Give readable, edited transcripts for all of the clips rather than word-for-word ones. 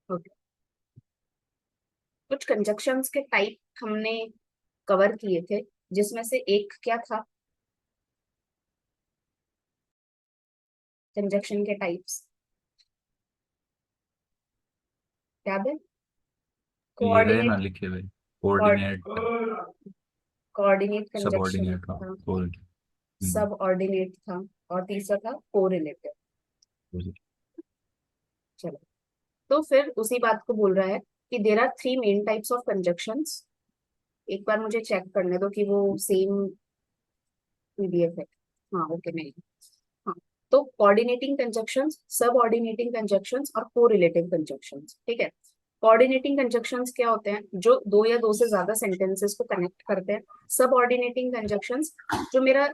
Okay. कुछ conjunctions के type हमने कवर किए थे, जिसमें से एक क्या था? कंजक्शन के टाइप्स याद है? ये है ना कोऑर्डिनेट, लिखे हुए, कोऑर्डिनेट, कोऑर्डिनेट कंजक्शन सबऑर्डिनेट, हाँ था, कोल्ड। सब ऑर्डिनेट था, और तीसरा था कोरिलेटिव। चलो, तो फिर उसी बात को बोल रहा है कि there are three main types of conjunctions. एक बार मुझे चेक करने दो कि वो सेम पीडीएफ है। हाँ, ओके, नहीं। हाँ, तो कोऑर्डिनेटिंग कंजक्शंस, सब ऑर्डिनेटिंग कंजक्शंस और कोरिलेटिव कंजक्शंस। ठीक है। कोऑर्डिनेटिंग कंजक्शंस क्या होते हैं? जो दो या दो से ज्यादा सेंटेंसेस को कनेक्ट करते हैं। सब ऑर्डिनेटिंग कंजक्शंस, जो मेरा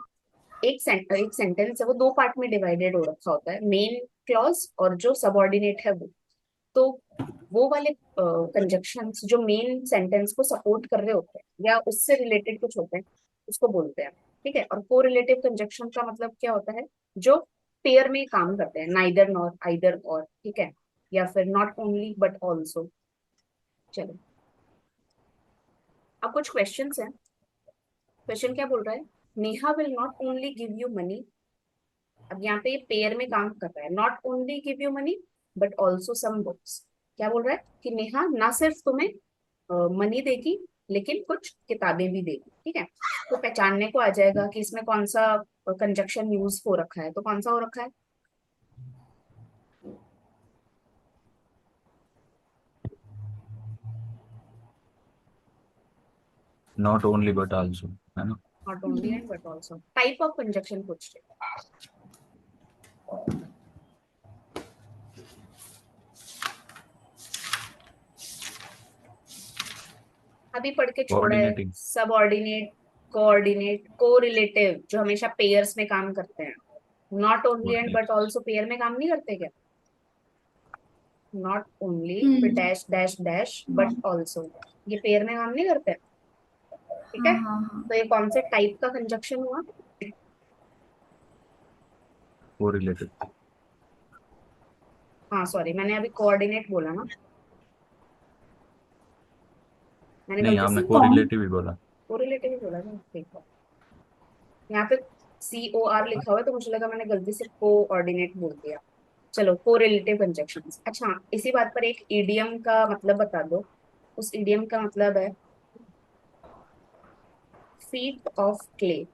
एक सेंटेंस है वो दो पार्ट में डिवाइडेड हो रखा होता है, मेन क्लॉज और जो सबऑर्डिनेट है वो। तो वो वाले कंजक्शंस जो मेन सेंटेंस को सपोर्ट कर रहे होते हैं या उससे रिलेटेड कुछ होते हैं, उसको बोलते हैं। ठीक है। और कोरिलेटिव कंजक्शन का मतलब क्या होता है? जो पेयर में काम करते हैं, नाइदर नॉर, आइदर और। ठीक है। या फिर नॉट ओनली बट ऑल्सो। चलो, अब कुछ क्वेश्चंस हैं। क्वेश्चन क्या बोल रहा है? Neha will not only give you money. अब यहाँ पे ये पेयर में काम कर रहा है, not only give you money but also some books. क्या बोल रहा है? कि नेहा ना सिर्फ तुम्हें मनी देगी, लेकिन कुछ किताबें भी देगी। ठीक है। तो पहचानने को आ जाएगा कि इसमें कौन सा कंजक्शन यूज हो रखा है। तो कौन सा हो रखा है? नॉट ओनली बट आल्सो, है ना। Not only and but also. Type of conjunction पूछते हैं। अभी पढ़ के छोड़ा है। कोऑर्डिनेटिंग। सब ऑर्डिनेट, कोऑर्डिनेट, कोरिलेटिव जो हमेशा पेयर्स में काम करते हैं। Not only and okay. But also pair में काम नहीं करते क्या? नॉट ओनली फिर हम्म। डैश डैश डैश बट हाँ ऑल्सो, ये पेयर में काम नहीं करते। ठीक हाँ है। हाँ हाँ। तो ये कौन से टाइप का कंजक्शन हुआ? कोरिलेटिव। हाँ, सॉरी, मैंने अभी कोऑर्डिनेट बोला ना। मैंने नहीं, गलती आपने से ऐसे कौन। कोरिलेटिव ही बोला। कोरिलेटिव ही बोला ना। ठीक है। यहाँ पे COR लिखा हुआ है तो मुझे लगा मैंने गलती से कोऑर्डिनेट बोल दिया। चलो, कोरिलेटिव कंजक्शंस। अच्छा, इसी बात पर एक इडियम का मतलब बता दो। उस इडियम का मतलब है फीट ऑफ क्ले।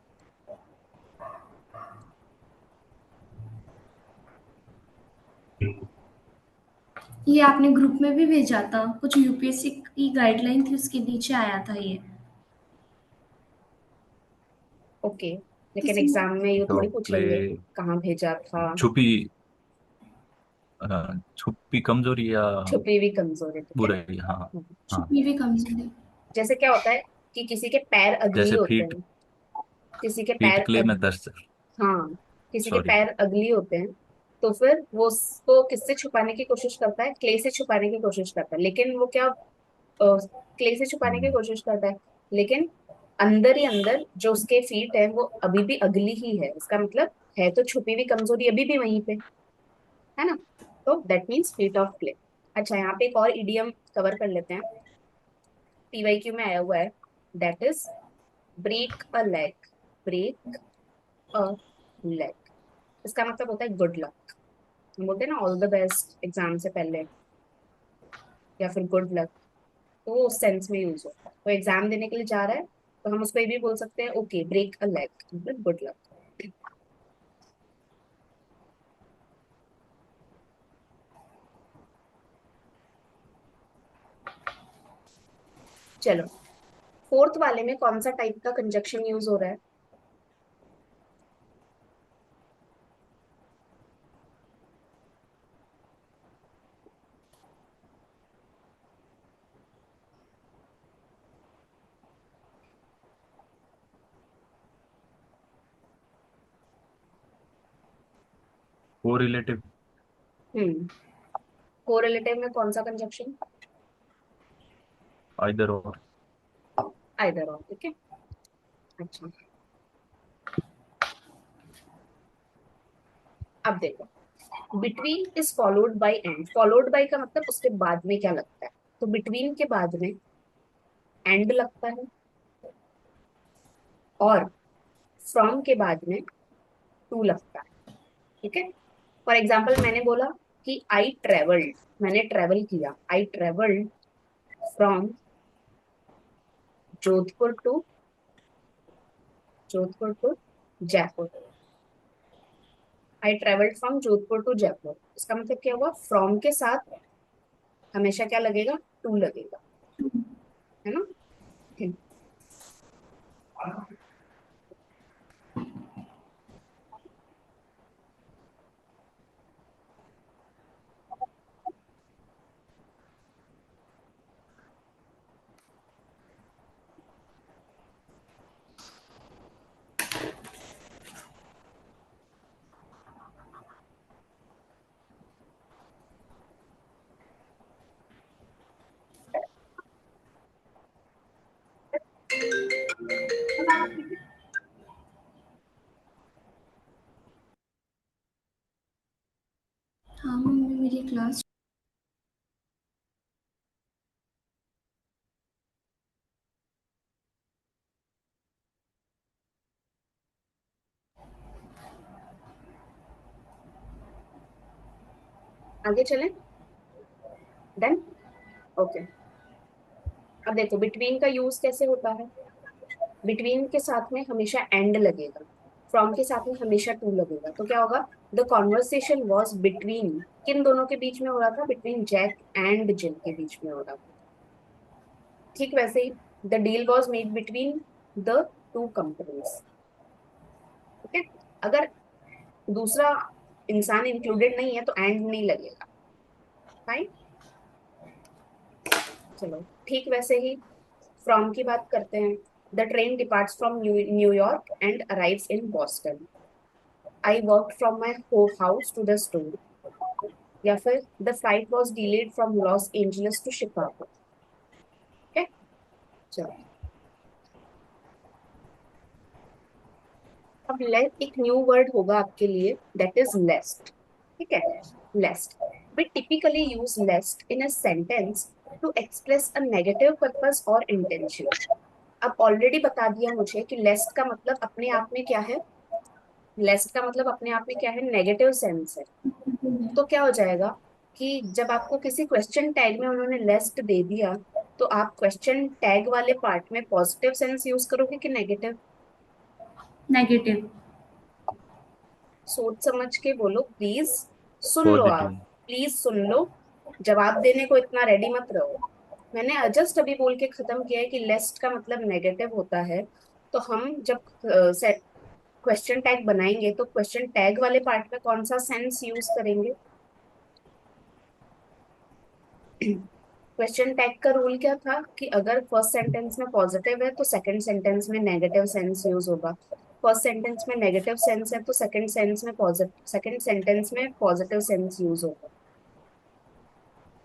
ये आपने ग्रुप में भी भेजा था, कुछ यूपीएससी की गाइडलाइन थी उसके नीचे आया था ये। ओके। लेकिन किसी ने। एग्जाम में ये थोड़ी तो प्ले, पूछेंगे कहाँ भेजा था। छुपी, छुपी कमजोरी या छुपी हुई कमजोरी। ठीक है। बुराई, हाँ। हाँ, छुपी हुई कमजोरी। जैसे क्या होता है कि किसी के पैर अगली जैसे होते फीट, हैं। किसी के फीट पैर क्ले में दर्द। हाँ, किसी के सॉरी। पैर अगली होते हैं। तो फिर वो उसको किससे छुपाने की कोशिश करता है? क्ले से छुपाने की कोशिश करता है। लेकिन वो क्या, क्ले से छुपाने की कोशिश करता है, लेकिन अंदर ही अंदर जो उसके फीट है वो अभी भी अगली ही है। इसका मतलब है तो छुपी हुई कमजोरी अभी भी वहीं पे है ना। तो that means feet of clay. अच्छा, यहाँ पे एक और इडियम कवर कर लेते हैं। PYQ में आया हुआ है। That is break a leg. Break a leg, इसका मतलब होता है गुड लक। हम बोलते हैं ना ऑल द बेस्ट एग्जाम से पहले, या फिर गुड लक। तो वो उस सेंस में यूज होता है। तो एग्जाम देने के लिए जा रहा है तो हम उसको ये भी बोल सकते हैं, ओके ब्रेक अ लेग, मतलब गुड लक। चलो, फोर्थ वाले में कौन सा टाइप का कंजक्शन यूज हो रहा है? कोरिलेटिव। हम्म। कोरिलेटिव में कौन सा कंजक्शन? आइदर और। आइदर और। ठीक है। अच्छा, अब देखो, between is followed by and, followed by का मतलब उसके बाद में क्या लगता है, तो बिटवीन के बाद में एंड लगता है, और फ्रॉम के बाद में टू लगता है। ठीक है, फॉर एग्जाम्पल मैंने बोला कि आई ट्रेवल्ड, मैंने ट्रेवल किया, I travelled from Jodhpur to, Jodhpur to Jaipur, I travelled from Jodhpur to Jaipur, इसका मतलब क्या हुआ, फ्रॉम के साथ हमेशा क्या लगेगा, टू लगेगा, है ना। हम्म, हाँ मम्मी, मेरी क्लास। आगे चलें, देन ओके। अब देखो बिटवीन का यूज कैसे होता है, बिटवीन के साथ में हमेशा एंड लगेगा, फ्रॉम के साथ में हमेशा टू लगेगा, तो क्या होगा, द कॉन्वर्सेशन वॉज बिटवीन, किन दोनों के बीच में हो रहा था, बिटवीन जैक एंड जिल के बीच में हो रहा था। ठीक वैसे ही the deal was made between the two companies. ठीक है, अगर दूसरा इंसान इंक्लूडेड नहीं है तो एंड नहीं लगेगा। फाइन, चलो ठीक वैसे ही फ्रॉम की बात करते हैं। The train departs from New York and arrives in Boston, I work from my house to the store, या फिर the flight was delayed from Los Angeles to Chicago. ठीक है, चलो अब एक न्यू वर्ड होगा आपके लिए, दैट इज लेस्ट। ठीक है, लेस्ट, we typically use lest in a sentence to express a negative purpose or intention। अब ऑलरेडी बता दिया मुझे कि लेस्ट का मतलब अपने आप में क्या है, लेस्ट का मतलब अपने आप में क्या है, नेगेटिव सेंस है। तो क्या हो जाएगा कि जब आपको किसी क्वेश्चन टैग में उन्होंने लेस्ट दे दिया, तो आप क्वेश्चन टैग वाले पार्ट में पॉजिटिव सेंस यूज करोगे कि नेगेटिव। नेगेटिव। सोच समझ के बोलो प्लीज, सुन लो आप, पॉजिटिव। प्लीज सुन लो, जवाब देने को इतना रेडी मत रहो। मैंने जस्ट अभी बोल के खत्म किया है कि लेस्ट का मतलब नेगेटिव होता है। तो हम जब क्वेश्चन टैग बनाएंगे तो क्वेश्चन टैग वाले पार्ट में कौन सा सेंस यूज करेंगे। क्वेश्चन टैग का रूल क्या था कि अगर फर्स्ट सेंटेंस में पॉजिटिव है तो सेकंड सेंटेंस में नेगेटिव सेंस यूज होगा, फर्स्ट सेंटेंस में नेगेटिव सेंस है तो सेकंड सेंटेंस में पॉजिटिव सेंस यूज होगा।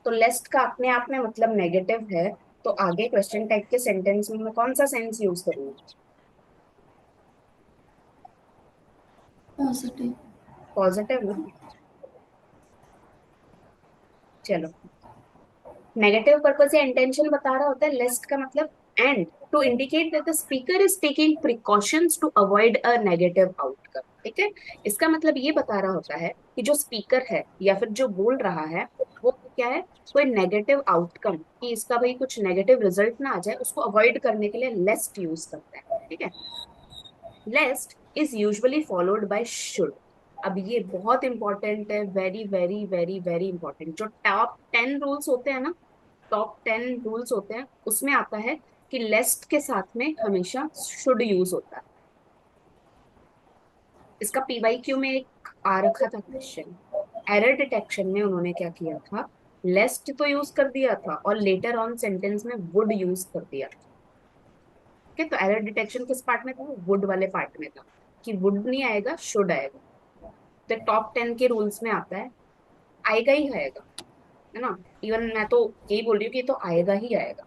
तो लेस्ट का अपने आप में मतलब नेगेटिव है, तो आगे क्वेश्चन टैग के सेंटेंस में मैं कौन सा सेंस यूज करूंगी, पॉजिटिव। पॉजिटिव ना। चलो, नेगेटिव पर्पस या इंटेंशन बता रहा होता है लेस्ट का मतलब, and to indicate that the speaker is taking precautions to avoid a negative outcome. ठीक है, इसका मतलब ये बता रहा होता है कि जो स्पीकर है या फिर जो बोल रहा है वो क्या है, कोई नेगेटिव आउटकम, कि इसका भाई कुछ नेगेटिव रिजल्ट ना आ जाए, उसको अवॉइड करने के लिए लेस्ट यूज करता है। ठीक है, lest is usually followed by should. अब ये बहुत इंपॉर्टेंट है, very very very very important. जो टॉप 10 रूल्स होते हैं ना, टॉप 10 रूल्स होते हैं, उसमें आता है कि लेस्ट के साथ में हमेशा शुड यूज होता है। इसका पीवाईक्यू में एक आ रखा था क्वेश्चन, एरर डिटेक्शन में उन्होंने क्या किया था, लेस्ट तो यूज कर दिया था और लेटर ऑन सेंटेंस में वुड यूज कर दिया था। ठीक है, तो एरर डिटेक्शन किस पार्ट में था, वुड वाले पार्ट में था, कि वुड नहीं आएगा, शुड आएगा। तो टॉप 10 के रूल्स में आता है, आएगा ही आएगा, है ना। इवन मैं तो यही बोल रही हूँ कि ये तो आएगा ही आएगा।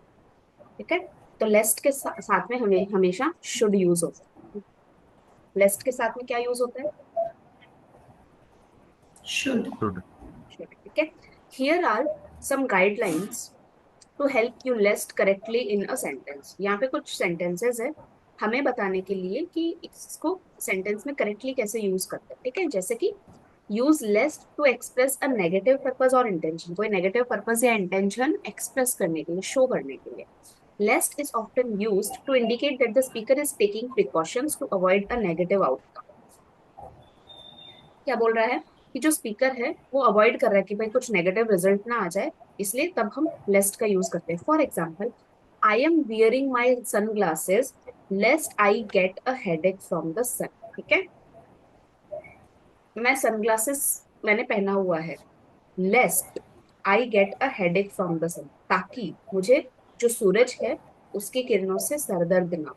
ठीक है, तो लेस्ट के साथ में हमें हमेशा शुड यूज होता है। लेस्ट के साथ में क्या यूज होता है, शुड। शुड। ठीक है। Here are some guidelines to help you list correctly in a sentence. यहाँ पे कुछ सेंटेंसेस है हमें बताने के लिए कि इसको सेंटेंस में करेक्टली कैसे यूज करते हैं। ठीक है, जैसे कि use lest to express a negative purpose और इंटेंशन। कोई नेगेटिव पर्पस या इंटेंशन एक्सप्रेस करने के लिए, शो करने के लिए। Lest is often used to indicate that the speaker is taking precautions to avoid a negative outcome. क्या बोल रहा है कि जो स्पीकर है वो अवॉइड कर रहा है कि भाई कुछ नेगेटिव रिजल्ट ना आ जाए, इसलिए तब हम लेस्ट का यूज करते हैं। For example, I am wearing my sun glasses lest I get a headache from the sun. ठीक है, मैं सनग्लासेस मैंने पहना हुआ है, lest I get a headache from the sun, ताकि मुझे जो सूरज है उसकी किरणों से सरदर्द ना हो।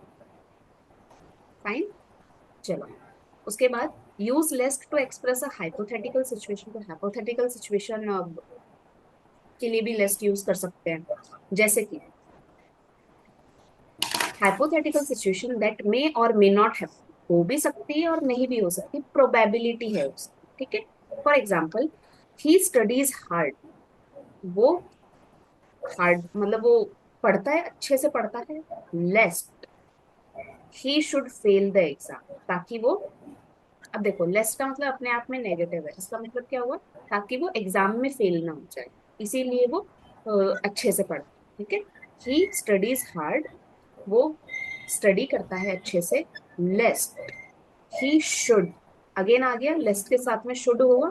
फाइन, चलो। उसके बाद use lest to express a hypothetical situation. तो हाइपोथेटिकल सिचुएशन के लिए भी लेस्ट यूज कर सकते हैं, जैसे कि हाइपोथेटिकल सिचुएशन दैट मे और मे नॉट हैपन। हो भी सकती है और नहीं भी हो सकती, प्रोबेबिलिटी है उसकी। ठीक है, for example, he studies hard. वो हार्ड मतलब वो पढ़ता है, अच्छे से पढ़ता है, lest he should fail the exam, ताकि वो, अब देखो लेस्ट का मतलब अपने आप में नेगेटिव है, इसका मतलब क्या हुआ, ताकि वो एग्जाम में फेल ना हो जाए, इसीलिए वो अच्छे से पढ़ता है। ठीक है, ही स्टडीज हार्ड, वो स्टडी करता है अच्छे से, लेस्ट ही शुड, अगेन आ गया लेस्ट के साथ में शुड होगा।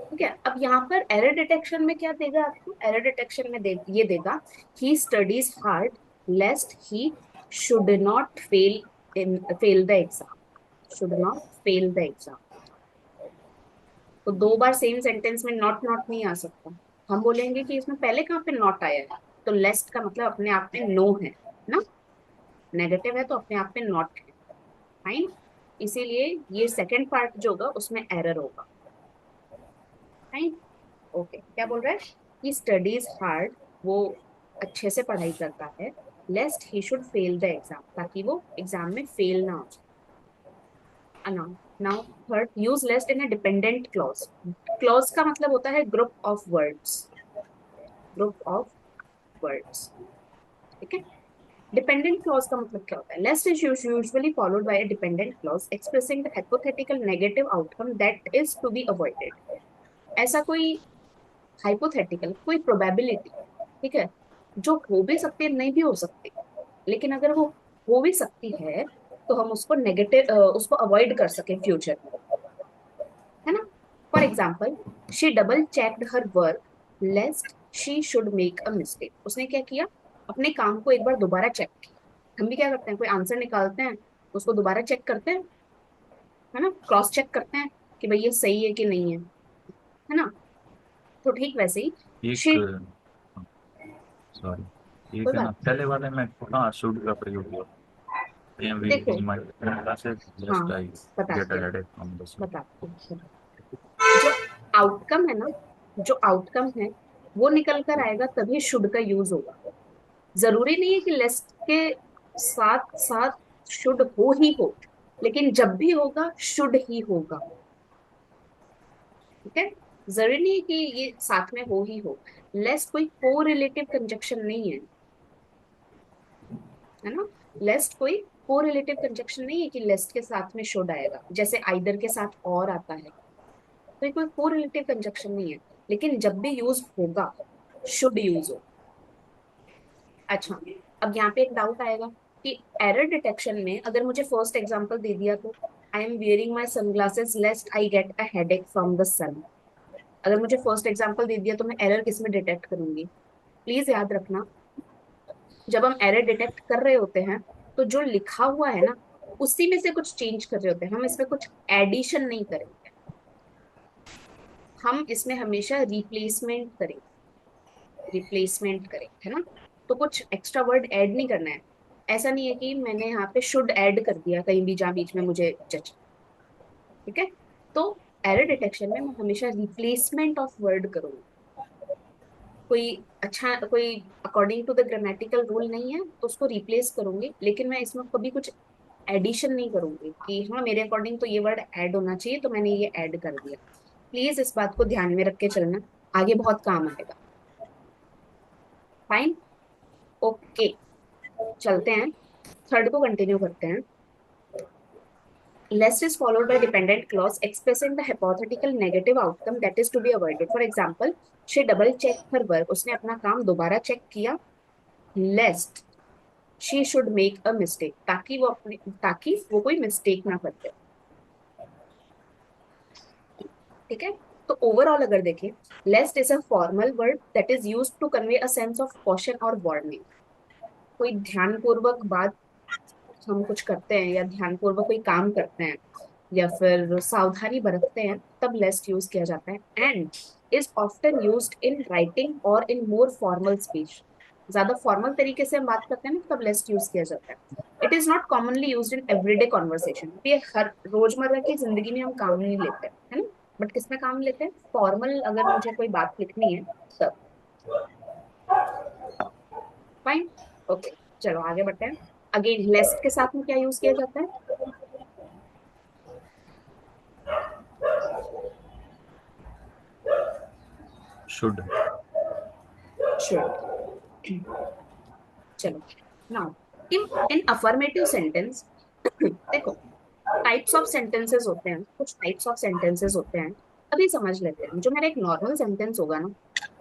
ठीक है, अब यहाँ पर एरर डिटेक्शन में क्या देगा आपको, एरर डिटेक्शन में ये देगा ही studies hard लेस्ट he should not fail in fail the exam, should not fail the exam. तो दो बार सेम सेंटेंस में नॉट नॉट नहीं आ सकता। हम बोलेंगे कि इसमें पहले कहाँ पे नॉट आया है, तो लेस्ट का मतलब अपने आप में नो है ना, नेगेटिव है तो अपने आप में नॉट है। फाइन, इसीलिए ये सेकंड पार्ट जो होगा उसमें एरर होगा। Fine, okay. क्या बोल रहा है कि स्टडीज हार्ड, वो अच्छे से पढ़ाई करता है, lest he should fail the exam, ताकि वो एग्जाम में फेल ना हो जाए। Now third, use lest in a dependent clause. Clause का मतलब होता है group of words, group of words. ठीक है, डिपेंडेंट क्लॉज का मतलब क्या होता है, lest is usually followed by a dependent clause expressing the hypothetical negative outcome that is to be avoided. ऐसा कोई हाइपोथेटिकल, कोई प्रोबेबिलिटी, ठीक है, जो हो भी सकती है नहीं भी हो सकती, लेकिन अगर वो हो भी सकती है तो हम उसको नेगेटिव उसको अवॉइड कर सके फ्यूचर में, है ना। For example, she double checked her work lest she should make a mistake. उसने क्या किया, अपने काम को एक बार दोबारा चेक किया। हम भी क्या करते हैं, कोई आंसर निकालते हैं उसको दोबारा चेक करते हैं, है ना, क्रॉस चेक करते हैं कि भाई ये सही है कि नहीं है ना। तो ठीक वैसे ही एक, शी, सॉरी, कोई एक है ना बात, पहले वाले में, हाँ, शुड का प्रयोग हुआ। आई एम देखो, रीडिंग माय क्लासेस हाँ जस्ट आई गेट बताती अ हूँ, हेडेक फ्रॉम द सन। बताती हूँ। जो आउटकम है ना, जो आउटकम है वो निकल कर आएगा तभी शुड का यूज होगा। जरूरी नहीं है कि लेस्ट के साथ साथ शुड हो ही हो, लेकिन जब भी होगा शुड ही होगा। ठीक है, जरूरी नहीं है कि ये साथ में हो ही हो। लेस्ट कोई को रिलेटिव कंजक्शन नहीं है ना, लेस्ट कोई को रिलेटिव कंजक्शन नहीं है कि लेस्ट के साथ में शुड आएगा, जैसे आइदर के साथ और आता है, तो ये कोई को रिलेटिव कंजक्शन नहीं है, लेकिन जब भी यूज होगा शुड यूज हो। अच्छा, अब यहाँ पे एक डाउट आएगा कि एरर डिटेक्शन में अगर मुझे फर्स्ट एग्जांपल दे दिया तो, I am wearing my sunglasses lest I get a headache from the sun. अगर मुझे फर्स्ट एग्जांपल दे दिया तो मैं एरर किस में डिटेक्ट करूंगी। प्लीज याद रखना, जब हम एरर डिटेक्ट कर रहे होते हैं तो जो लिखा हुआ है ना उसी में से कुछ चेंज कर रहे होते हैं, हम इसमें कुछ एडिशन नहीं करेंगे, हम इसमें हमेशा रिप्लेसमेंट करेंगे, रिप्लेसमेंट करें, है ना। तो कुछ एक्स्ट्रा वर्ड ऐड नहीं करना है। ऐसा नहीं है कि मैंने यहाँ पे शुड ऐड कर दिया कहीं भी जहाँ बीच में मुझे जच। ठीक है, तो एरर डिटेक्शन में मैं हमेशा रिप्लेसमेंट ऑफ वर्ड करूंगी। कोई अच्छा, कोई according to the grammatical rule नहीं है तो उसको रिप्लेस करूंगी, लेकिन मैं इसमें कभी कुछ एडिशन नहीं करूंगी कि हाँ मेरे अकॉर्डिंग तो ये वर्ड ऐड होना चाहिए तो मैंने ये ऐड कर दिया। प्लीज इस बात को ध्यान में रख के चलना, आगे बहुत काम आएगा। फाइन, ओके, चलते हैं, थर्ड को कंटिन्यू करते हैं। Lest is followed by dependent clause expressing the hypothetical negative outcome that is to be avoided. For example, she double checked her work. उसने अपना काम दोबारा चेक किया, lest she should make a mistake, ताकि वो कोई मिस्टेक ना करते। ठीक है, तो ओवरऑल अगर देखें, lest is a formal word that is used to convey a sense of caution और वार्निंग। कोई ध्यानपूर्वक बात हम कुछ करते हैं या ध्यानपूर्वक कोई काम करते हैं या फिर सावधानी बरतते हैं, तब लेस्ट यूज किया जाता है। And is often used in writing और इन मोर फॉर्मल स्पीच। ज्यादा फॉर्मल तरीके से हम बात करते हैं ना, तब लेस्ट यूज किया जाता है। It is not commonly used in everyday conversation. ये हर रोजमर्रा की जिंदगी में हम काम नहीं लेते हैं, है ना, बट किसमें काम लेते हैं? फॉर्मल अगर मुझे कोई बात लिखनी है तब। फाइन, ओके, चलो आगे बढ़ते हैं। अगेन लेस्ट के साथ में क्या यूज किया जाता है? शुड। शुड। चलो, now in in affirmative sentence देखो, टाइप्स ऑफ सेंटेंसेस होते हैं, कुछ टाइप्स ऑफ सेंटेंसेस होते हैं। अभी समझ लेते हैं। जो मेरा एक नॉर्मल सेंटेंस होगा ना,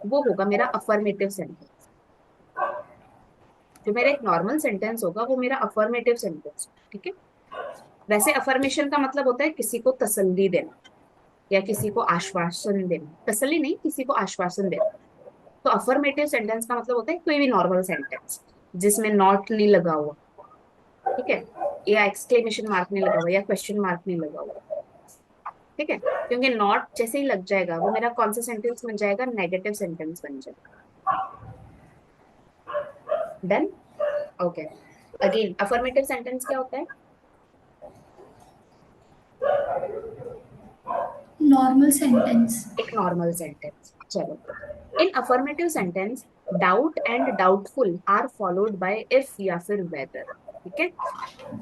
वो होगा मेरा अफर्मेटिव सेंटेंस। जो मेरा एक नॉर्मल सेंटेंस होगा वो मेरा अफर्मेटिव सेंटेंस। ठीक है, वैसे अफर्मेशन का मतलब होता है किसी को तसल्ली देना या किसी को आश्वासन देना। तसल्ली नहीं, किसी को आश्वासन देना। तो अफर्मेटिव सेंटेंस का मतलब होता है कोई भी नॉर्मल सेंटेंस जिसमें नॉट नहीं लगा हुआ, ठीक है, या एक्सक्लेमेशन मार्क नहीं लगा हुआ या क्वेश्चन मार्क नहीं लगा हुआ। ठीक है, क्योंकि नॉट जैसे ही लग जाएगा वो मेरा कौन सा सेंटेंस बन जाएगा? नेगेटिव सेंटेंस बन जाएगा। Done, okay. Again affirmative sentence क्या होता है? Normal sentence. एक नॉर्मल सेंटेंस। चलो, in affirmative sentence doubt and doubtful are followed by if या फिर वेदर। ठीक है,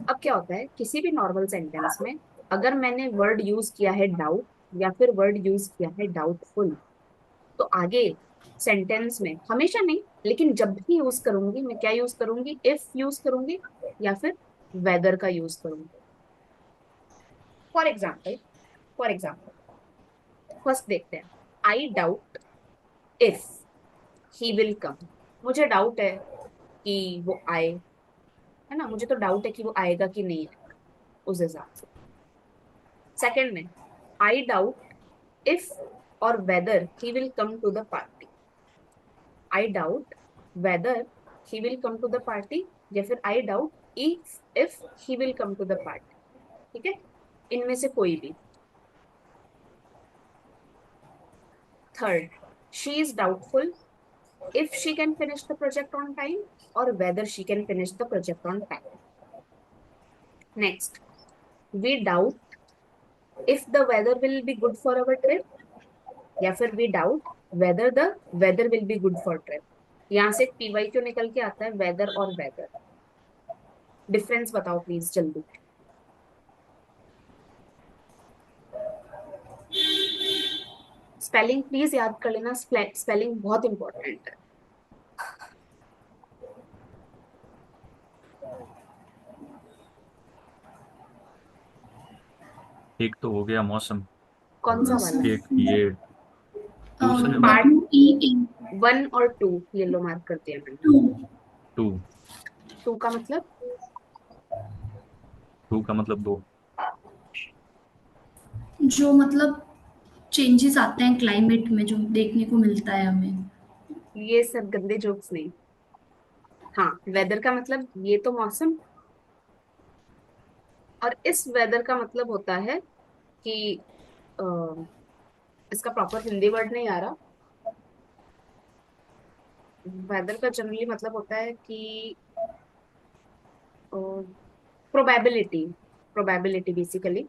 अब क्या होता है किसी भी नॉर्मल सेंटेंस में, अगर मैंने वर्ड यूज किया है डाउट या फिर वर्ड यूज किया है डाउटफुल, तो आगे सेंटेंस में हमेशा नहीं, लेकिन जब भी यूज करूंगी मैं क्या यूज करूंगी? इफ यूज करूंगी या फिर वेदर का यूज करूंगी। For example, for example first देखते हैं। आई डाउट इफ ही विल कम। मुझे डाउट है कि वो आए, है ना, मुझे तो डाउट है कि वो आएगा कि नहीं आएगा, उस हिसाब से। सेकंड में, आई डाउट इफ और whether he will come to the party. I doubt whether he will come to the party या फिर I doubt if he will come to the party. ठीक है, इनमें से कोई भी। Third, she is doubtful if she can finish the project on time or whether she can finish the project on time. Next, we doubt if the weather will be good for our trip या फिर we doubt whether the weather will be good for trip। यहाँ से PY क्यों निकल के आता है? Weather और वेदर। डिफरेंस बताओ प्लीज जल्दी। स्पेलिंग प्लीज याद कर लेना, स्पेलिंग बहुत इंपॉर्टेंट है। एक तो हो गया मौसम, कौन सा वाला? एक ये दूसरे में पार्ट WEA 1 और 2 येलो मार्क कर दिया मैंने। 2। 2। 2 का मतलब? 2 का मतलब 2। जो मतलब चेंजेस आते हैं क्लाइमेट में जो देखने को मिलता है हमें। ये सब गंदे जोक्स नहीं। हाँ, वेदर का मतलब ये तो मौसम, और इस वेदर का मतलब होता है कि अ, इसका प्रॉपर हिंदी वर्ड नहीं आ रहा। वेदर का जनरली मतलब होता है कि प्रोबेबिलिटी। प्रोबेबिलिटी बेसिकली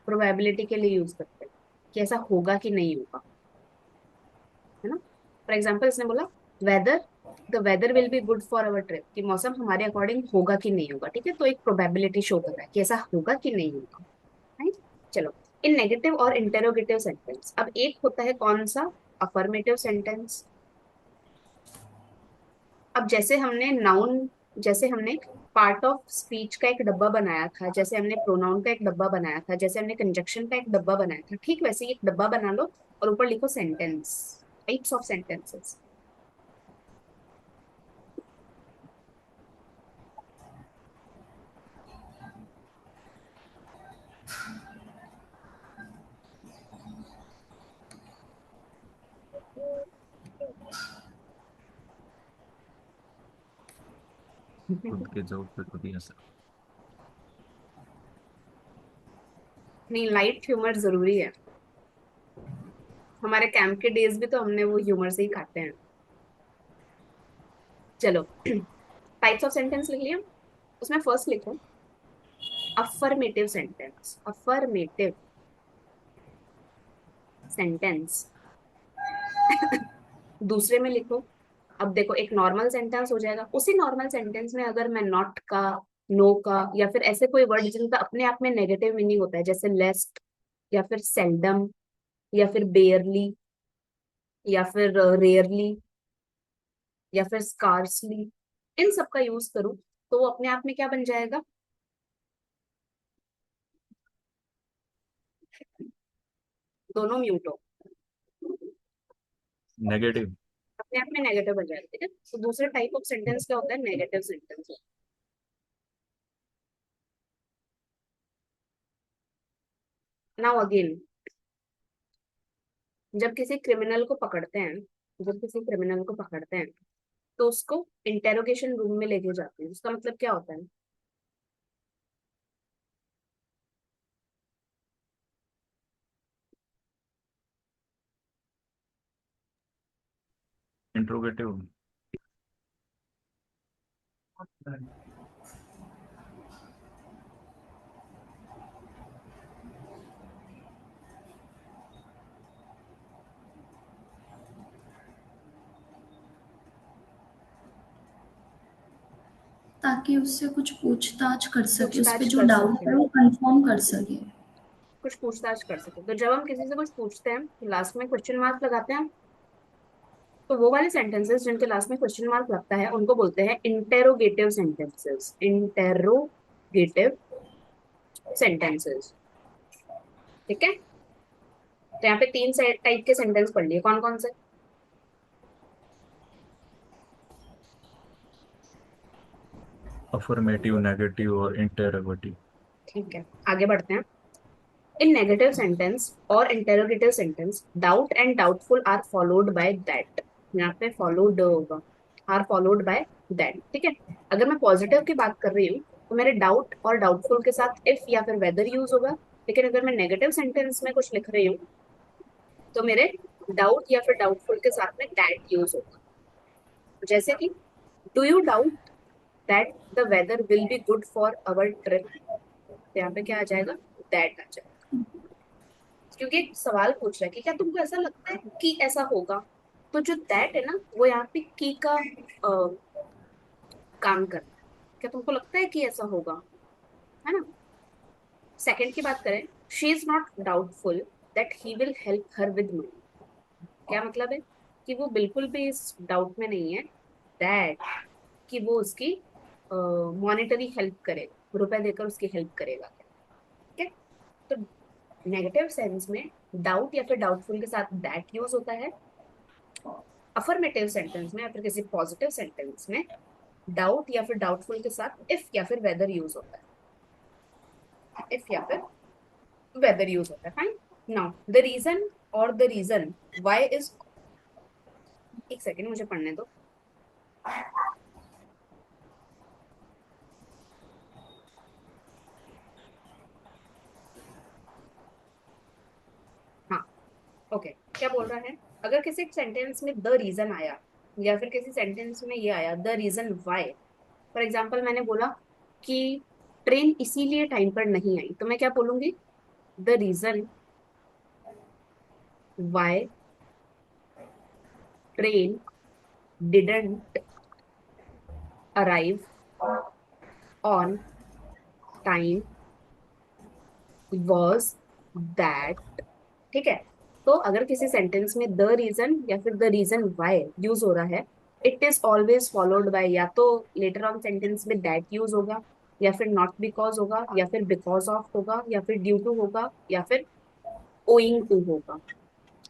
प्रोबेबिलिटी के लिए यूज करते हैं कि ऐसा होगा कि नहीं होगा, है ना। फॉर एग्जाम्पल इसने बोला weather, the weather will be good for our trip, कि मौसम हमारे अकॉर्डिंग होगा कि नहीं होगा। ठीक है, तो एक प्रोबेबिलिटी शो कर रहा है कि ऐसा होगा कि नहीं होगा। राइट, चलो इन नेगेटिव और इंटेरोगेटिव सेंटेंस, अब एक होता है कौन सा, अफर्मेटिव सेंटेंस। अब जैसे हमने पार्ट ऑफ स्पीच का एक डब्बा बनाया था, जैसे हमने प्रोनाउन का एक डब्बा बनाया था, जैसे हमने कंजक्शन का एक डब्बा बनाया था, ठीक वैसे ही एक डब्बा बना लो और ऊपर लिखो सेंटेंस, टाइप्स ऑफ सेंटेंसेस। खुद के जोक पे खुद ही हंसा। नहीं, लाइट ह्यूमर जरूरी है। हमारे कैंप के डेज भी तो हमने वो ह्यूमर से ही खाते हैं। चलो टाइप्स ऑफ सेंटेंस लिख लिया, उसमें फर्स्ट लिखो अफर्मेटिव सेंटेंस, अफर्मेटिव सेंटेंस। दूसरे में लिखो, अब देखो एक नॉर्मल सेंटेंस हो जाएगा, उसी नॉर्मल सेंटेंस में अगर मैं नॉट का, नो का, या फिर ऐसे कोई वर्ड जिनका अपने आप में नेगेटिव मीनिंग होता है, जैसे लेस्ट, या फिर सेल्डम, या फिर बेयरली, या फिर रेयरली, या फिर स्कार्सली, इन सब का यूज करूँ तो वो अपने आप में क्या बन जाएगा, दोनों म्यूट हो, नेगेटिव। अपने आप में नेगेटिव बन जाएगा। ठीक है, तो दूसरे टाइप ऑफ सेंटेंस क्या होता है, नेगेटिव सेंटेंस। नाउ अगेन, जब किसी क्रिमिनल को पकड़ते हैं, जब किसी क्रिमिनल को पकड़ते हैं तो उसको इंटेरोगेशन रूम में लेके जाते हैं, उसका मतलब क्या होता है, इंट्रोगेटिव। ताकि उससे कुछ पूछताछ कर सके, उस पे पूछताछ जो कर डाउट सके, है वो कंफर्म कर सके। कुछ पूछताछ कर सके। तो जब हम किसी से कुछ पूछते हैं तो लास्ट में क्वेश्चन मार्क लगाते हैं, तो वो वाले सेंटेंसेस जिनके लास्ट में क्वेश्चन मार्क लगता है उनको बोलते हैं इंटेरोगेटिव सेंटेंसेस, इंटेरोगेटिव सेंटेंसेस। ठीक है, तो यहाँ पे तीन टाइप के सेंटेंस पढ़ लिए, कौन कौन से। अफर्मेटिव, नेगेटिव और इंटेरोगेटिव। ठीक है, आगे बढ़ते हैं। इन नेगेटिव सेंटेंस और interrogative sentence doubt and doubtful are followed by that, यहाँ पे फॉलोड होगा, आर फॉलोड बाय दैट। ठीक है, अगर मैं पॉजिटिव की बात कर रही हूँ तो मेरे डाउट और डाउटफुल के साथ इफ या फिर वेदर यूज होगा, लेकिन अगर मैं नेगेटिव सेंटेंस में कुछ लिख रही हूँ तो मेरे डाउट या फिर डाउटफुल के साथ में दैट यूज होगा। जैसे कि do you doubt that the weather will be good for our trip, तो यहाँ पे क्या आ जाएगा, दैट आ जाएगा, क्योंकि एक सवाल पूछ रहा है कि क्या तुमको ऐसा लगता है कि ऐसा होगा। तो जो दैट है ना, वो यहाँ पे की का काम कर रहा है, क्या तुमको लगता है कि ऐसा होगा, है ना। सेकंड की बात करें, she is not doubtful that he will help her with money, क्या मतलब है कि वो बिल्कुल भी इस डाउट में नहीं है दैट कि वो उसकी मॉनेटरी हेल्प करेगा, रुपए देकर उसकी हेल्प करेगा। ठीक है, तो नेगेटिव सेंस में डाउट या फिर डाउटफुल के साथ दैट यूज होता है, अफर्मेटिव सेंटेंस में या फिर किसी पॉजिटिव सेंटेंस में डाउट या फिर डाउटफुल के साथ इफ या फिर वेदर यूज होता है, इफ या फिर वेदर यूज होता है। फाइन, नाउ द रीजन और द रीजन वाई इज, एक सेकेंड मुझे पढ़ने दो। हाँ, ओके, क्या बोल रहा है, अगर किसी सेंटेंस में द रीजन आया या फिर किसी सेंटेंस में ये आया the reason why, for example मैंने बोला कि ट्रेन इसीलिए टाइम पर नहीं आई, तो मैं क्या बोलूंगी, the reason why train didn't arrive on time was that, ठीक है। तो अगर किसी सेंटेंस में द रीजन या फिर द रीजन वाई यूज हो रहा है, it is always followed by या तो लेटर ऑन सेंटेंस में दैट यूज होगा, या फिर नॉट बिकॉज होगा, या फिर बिकॉज ऑफ होगा, या फिर ड्यू टू होगा, या फिर ओइंग टू होगा,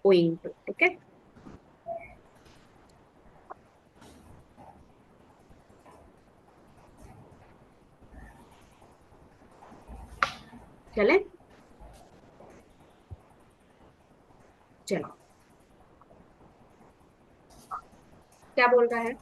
ओइंग टू, ठीक है। चले, चलो, क्या बोल रहा है?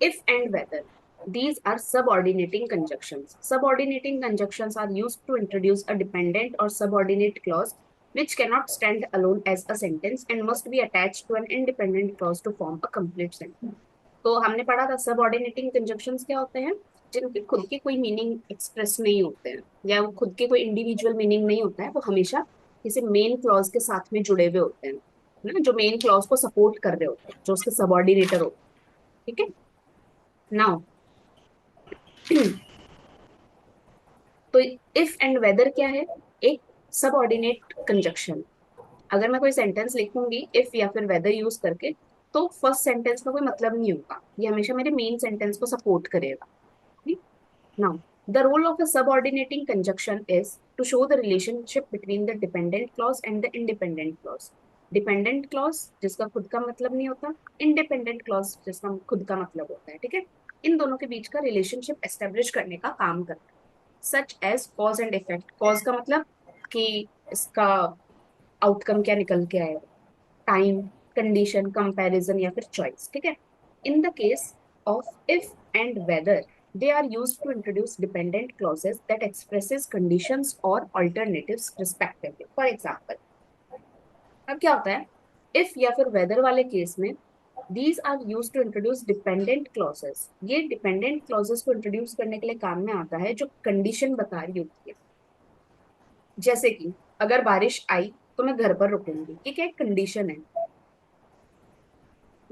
if and whether these are subordinating conjunctions. Subordinating conjunctions are used to introduce a dependent or subordinate clause which cannot stand alone as a sentence and must be attached to an independent clause to form a complete sentence. तो हमने पढ़ा था subordinating conjunctions क्या होते हैं, जिनके खुद के कोई मीनिंग एक्सप्रेस नहीं होते हैं, या वो खुद के कोई इंडिविजुअल मीनिंग नहीं होता है, वो हमेशा किसी मेन क्लॉज के साथ में जुड़े हुए होते हैं, है ना, जो मेन क्लॉज को सपोर्ट कर रहे होते हैं, जो उसके सबऑर्डिनेटर होते हैं, ठीक है। नाउ तो इफ एंड वेदर क्या है? एक सबऑर्डिनेट कंजक्शन। अगर मैं कोई सेंटेंस लिखूंगी इफ या फिर वेदर यूज करके, तो फर्स्ट सेंटेंस का कोई मतलब नहीं होगा, ये हमेशा मेरे मेन सेंटेंस को सपोर्ट करेगा। Now the role of a subordinating conjunction is to show the relationship between the dependent clause and the independent clause. Dependent clause जिसका खुद का मतलब नहीं होता, इंडिपेंडेंट क्लॉज जिसका खुद का मतलब होता है, ठीक है। इन दोनों के बीच का रिलेशनशिप एस्टेब्लिश करने का काम करता है, such as cause and effect. Cause का मतलब कि इसका आउटकम क्या निकल के आएगा, टाइम, कंडीशन, कंपैरिजन या फिर चॉइस, ठीक है। In the case of if and whether they are used to introduce dependent clauses that expresses conditions or alternatives respectively. For example, अब क्या होता है, if या फिर weather वाले केस में these are used to introduce dependent clauses। ये dependent clauses को introduce करने के लिए काम में आता है जो कंडीशन बता रही होती है। जैसे कि अगर बारिश आई तो मैं घर पर रुकूंगी, ये क्या कंडीशन है,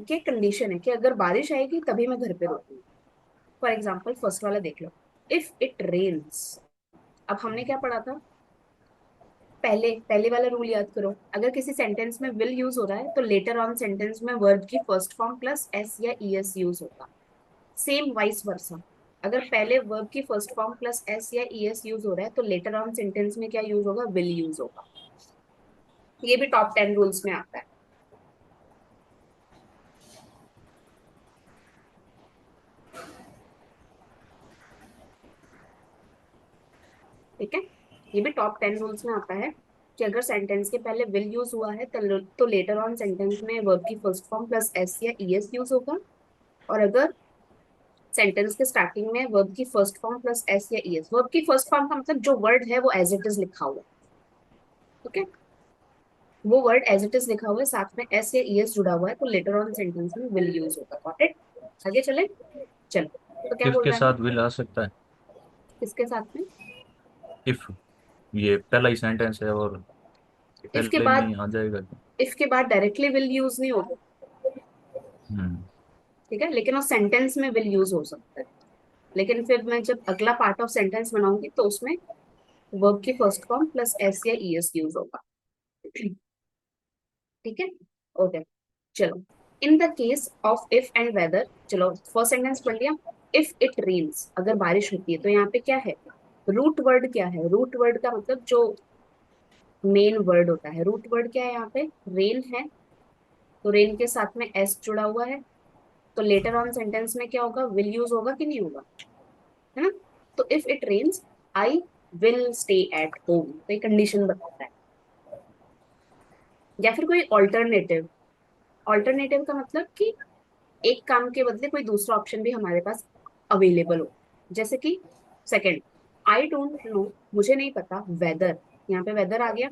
ये कंडीशन है कि अगर बारिश आएगी तभी मैं घर पे रुकूंगी। फॉर एग्जाम्पल फर्स्ट वाला देख लो, इफ इट रेन्स। अब हमने क्या पढ़ा था, पहले पहले वाला रूल याद करो, अगर किसी सेंटेंस में विल यूज हो रहा है तो लेटर ऑन सेंटेंस में वर्ब की फर्स्ट फॉर्म प्लस एस या ई एस यूज होगा। सेम वाइस वर्सा, अगर पहले वर्ब की फर्स्ट फॉर्म प्लस एस या ई एस यूज हो रहा है तो लेटर ऑन सेंटेंस में क्या यूज होगा, विल यूज होगा। ये भी टॉप 10 रूल्स में आता है, ठीक है। ये भी टॉप 10 रूल्स में आता है कि अगर सेंटेंस के पहले विल यूज हुआ है तो लेटर ऑन सेंटेंस में वर्ब की फर्स्ट फॉर्म प्लस एस या ई एस यूज होगा, और अगर सेंटेंस के स्टार्टिंग में वर्ब की फर्स्ट फॉर्म प्लस एस या ई एस, वर्ब की फर्स्ट फॉर्म का मतलब जो वर्ड है वो एज इट इज लिखा हुआ है, ठीक है, वो वर्ड एज इट इज लिखा हुआ है, साथ में एस या ई एस जुड़ा हुआ है, तो लेटर ऑन सेंटेंस में विल यूज होगा। Got it? आगे चले, चलो, तो क्या इफ बोल के रहा है, साथ विल आ सकता है। किसके साथ में? इफ ये पहला ही सेंटेंस है और इफ के पहले में बाद, ही आ जाएगा। इफ के बाद डायरेक्टली विल यूज नहीं होगा, हम्म। ठीक है, लेकिन उस सेंटेंस में विल यूज हो सकता है। लेकिन फिर मैं जब अगला पार्ट ऑफ सेंटेंस बनाऊंगी तो उसमें वर्ब की फर्स्ट फॉर्म प्लस एस या ई एस यूज होगा, ठीक है। ओके, चलो, in the case of if and whether, चलो फर्स्ट सेंटेंस पढ़ लिया। इफ इट रेन्स, अगर बारिश होती है, तो यहाँ पे क्या है, रूट वर्ड क्या है, रूट वर्ड का मतलब जो मेन वर्ड होता है, रूट वर्ड क्या है यहाँ पे, रेन है, तो रेन के साथ में एस जुड़ा हुआ है, तो लेटर ऑन सेंटेंस में क्या होगा, विल यूज होगा कि नहीं होगा, है ना। तो if it rains I will stay at home, तो ये कंडीशन बताता है। या फिर कोई ऑल्टरनेटिव, ऑल्टरनेटिव का मतलब कि एक काम के बदले कोई दूसरा ऑप्शन भी हमारे पास अवेलेबल हो। जैसे कि सेकंड, आई डोंट नो, मुझे नहीं पता, वेदर, यहाँ पे वेदर आ गया,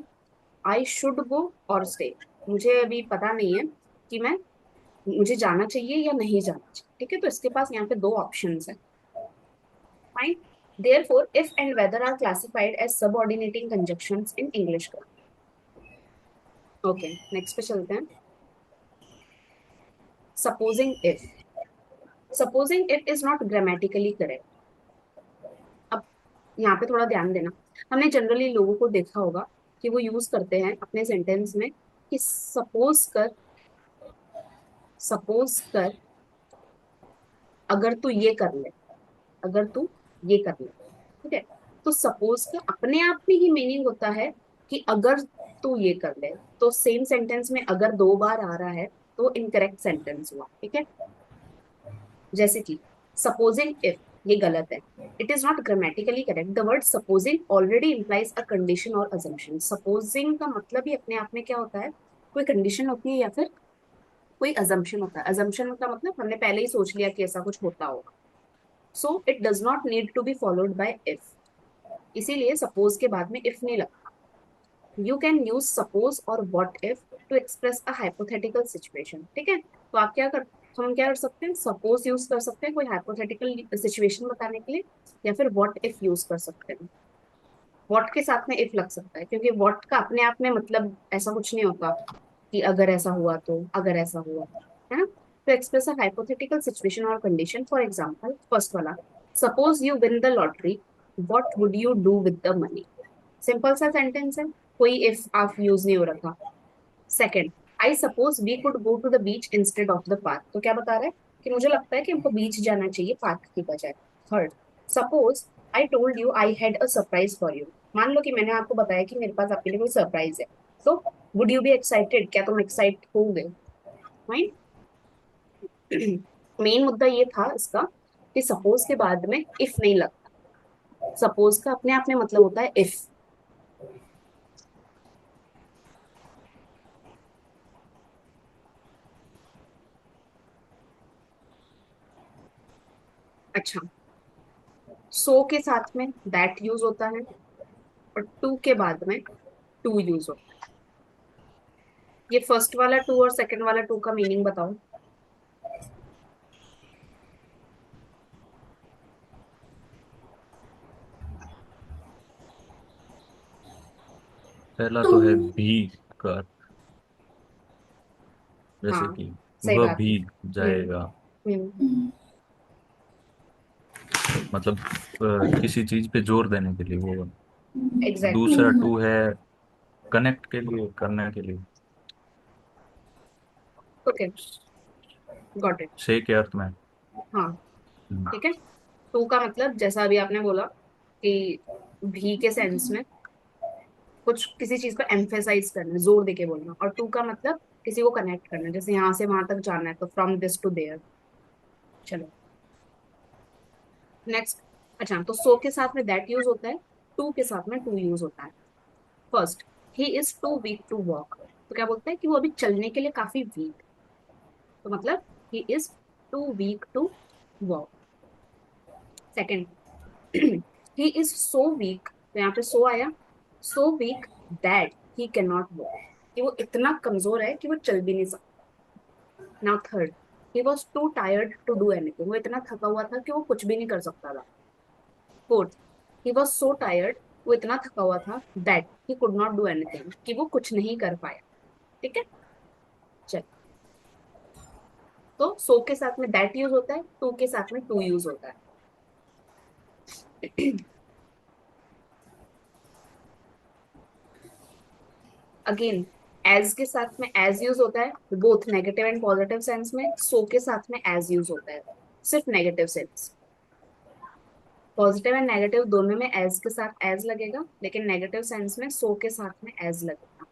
आई शुड गो और स्टे, मुझे अभी पता नहीं है कि मैं, मुझे जाना चाहिए या नहीं जाना चाहिए, ठीक है। तो इसके पास यहाँ पे दो ऑप्शंस है, fine. therefore if and whether are classified as subordinating conjunctions in English grammar। Okay, next पे चलते हैं। Supposing if is not grammatically correct. अब यहाँ पे थोड़ा ध्यान देना, हमने जनरली लोगों को देखा होगा कि वो यूज करते हैं अपने सेंटेंस में कि सपोज कर अगर तू ये कर ले, अगर तू ये कर ले, ठीक है। तो सपोज का अपने आप में ही मीनिंग होता है कि अगर तू ये कर ले, तो सेम सेंटेंस में अगर दो बार आ रहा है तो इनकरेक्ट सेंटेंस हुआ, ठीक है। जैसे कि सपोजिंग इफ, ये गलत है, it is not grammatically correct. The word supposing already implies a condition और अजम्पशन। सपोजिंग का मतलब ही अपने आप में क्या होता है, कोई कंडीशन होती है या फिर कोई अजम्पशन होता है। अजम्पशन का मतलब हमने पहले ही सोच लिया कि ऐसा कुछ होता होगा। So it does not need to be followed by if, इसीलिए सपोज के बाद में इफ नहीं लगता। यू कैन यूज सपोज और what if to express a hypothetical situation, ठीक है। तो आप क्या कर हम क्या कर सकते हैं, सपोज यूज कर सकते हैं कोई हाइपोथेटिकल सिचुएशन बताने के लिए, या फिर व्हाट इफ यूज कर सकते हैं। व्हाट के साथ में इफ लग सकता है, क्योंकि व्हाट का अपने आप में मतलब ऐसा कुछ नहीं होता कि अगर ऐसा हुआ तो, अगर ऐसा हुआ, है ना। तो एक्सप्रेस अ हाइपोथेटिकल सिचुएशन और कंडीशन। फॉर एग्जांपल फर्स्ट वाला, suppose you win the lottery, what would you do with the money. Simple सा सेंटेंस है, कोई इफ आप यूज नहीं हो रखा। Second, I suppose we could go to the beach instead of the park. तो क्या बता रहा है कि मुझे लगता है कि हमको बीच जाना चाहिए पार्क की बजाय। Third, suppose I told you I had a surprise for you. मान लो कि मैंने आपको बताया कि मेरे पास आपके लिए कोई सरप्राइज है, तो वुड यू बी एक्साइटेड, क्या तुम एक्साइट होगे। फाइन। मेन मुद्दा ये था इसका कि सपोज के बाद में इफ नहीं लगता। सपोज का अपने आप में मतलब होता है इफ। अच्छा, सो के साथ में दैट यूज होता है, और टू के बाद में टू यूज होता है। ये फर्स्ट वाला टू और सेकंड वाला टू का मीनिंग बताओ। पहला टू। तो है भीग कर, जैसे हाँ, कि सही वह बात है। भीग जाएगा। हम्म। मतलब किसी चीज पे जोर देने के लिए वो। एग्जैक्टली। दूसरा टू है कनेक्ट के लिए, करने के लिए। Okay, got it. से के अर्थ में। हाँ, हम्म, ठीक है। टू का मतलब जैसा अभी आपने बोला कि भी के सेंस में कुछ किसी चीज को एम्फेसाइज करना, जोर देके बोलना, और टू का मतलब किसी को कनेक्ट करना, जैसे यहाँ से वहां तक जाना है तो फ्रॉम दिस टू देयर। चलो नेक्स्ट। अच्छा, तो सो के साथ में दैट यूज होता है, टू के साथ में टू यूज होता है। First, he is too weak to walk. तो क्या बोलता है कि वो अभी चलने के लिए काफी वीक। तो मतलब he is too weak to walk. Second, he is so weak, तो यहाँ पे सो आया, so weak that he can not walk, कि वो इतना कमजोर है कि वो चल भी नहीं सकता। Now third, he was too tired to do anything. वो इतना थका हुआ था कि वो कुछ भी नहीं कर सकता था। Fourth, he was so tired, वो इतना थका हुआ था that he could not do anything, कि वो कुछ नहीं कर पाया। ठीक है। चल, तो सो के साथ में दैट यूज होता है, टू के साथ में टू यूज होता है। अगेन, एज के साथ में एज यूज होता है, both negative and positive sense में। सो के साथ में एज यूज होता है सिर्फ negative sense. Positive and negative दोनों में एज के साथ एज लगेगा, लेकिन नेगेटिव सेंस में सो के साथ में एज लगेगा।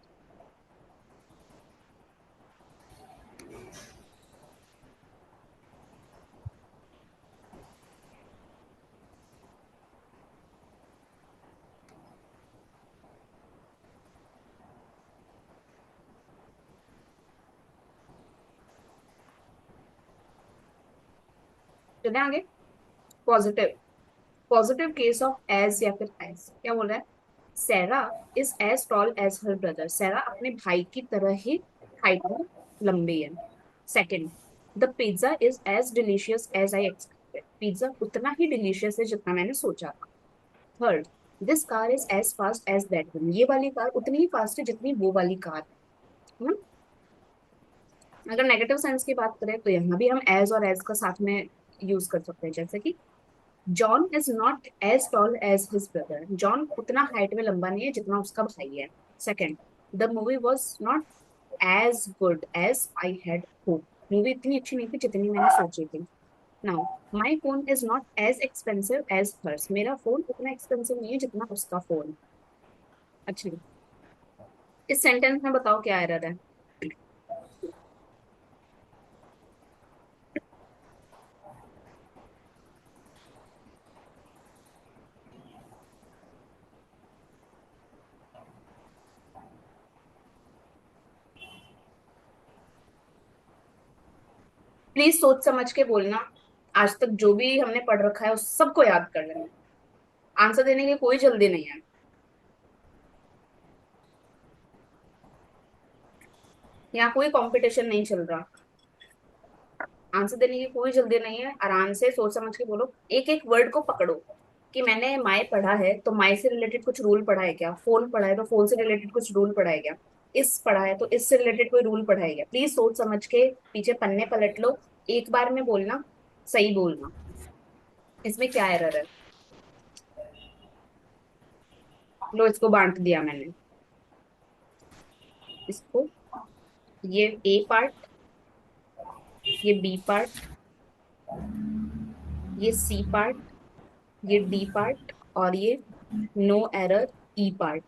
चले आगे। Positive, positive case of as या फिर एज क्या बोल रहा है, Sara is as tall as her brother. Sara अपने भाई की तरह ही हाइट में लंबी है। Second, the pizza is as delicious as I expected. Pizza उतना ही डिलीशियस है जितना मैंने सोचा था। Third, this car is as fast as that one. ये वाली कार उतनी ही फास्ट है जितनी वो वाली कार है ना। अगर नेगेटिव सेंस की बात करें तो यहाँ भी हम एज और एज का साथ में यूज कर सकते हैं, जैसे कि John is not as tall as his brother. John उतना हाइट में लंबा नहीं है जितना उसका भाई है। Second, the movie was not as good as I had hope. Movie इतनी अच्छी नहीं थी जितनी मैंने सोची थी। Now my phone is not as expensive as hers. मेरा फोन उतना एक्सपेंसिव नहीं है जितना उसका फोन। अच्छा, इस सेंटेंस में बताओ क्या एरर है। प्लीज सोच समझ के बोलना। आज तक जो भी हमने पढ़ रखा है उस सबको याद कर लेना। आंसर देने की कोई जल्दी नहीं है। यहाँ कोई कंपटीशन नहीं चल रहा। आंसर देने की कोई जल्दी नहीं है, आराम से सोच समझ के बोलो। एक एक वर्ड को पकड़ो कि मैंने माय पढ़ा है तो माय से रिलेटेड कुछ रूल पढ़ा है क्या, फोन पढ़ा है तो फोन से रिलेटेड कुछ रूल पढ़ा है क्या, इस पढ़ा है तो इससे रिलेटेड कोई रूल पढ़ा है क्या। प्लीज सोच समझ के पीछे पन्ने पलट लो। एक बार में बोलना, सही बोलना। इसमें क्या एरर है। लो, इसको बांट दिया मैंने। इसको, ये ए पार्ट, ये बी पार्ट, ये सी पार्ट, ये डी पार्ट, और ये नो एरर ई पार्ट।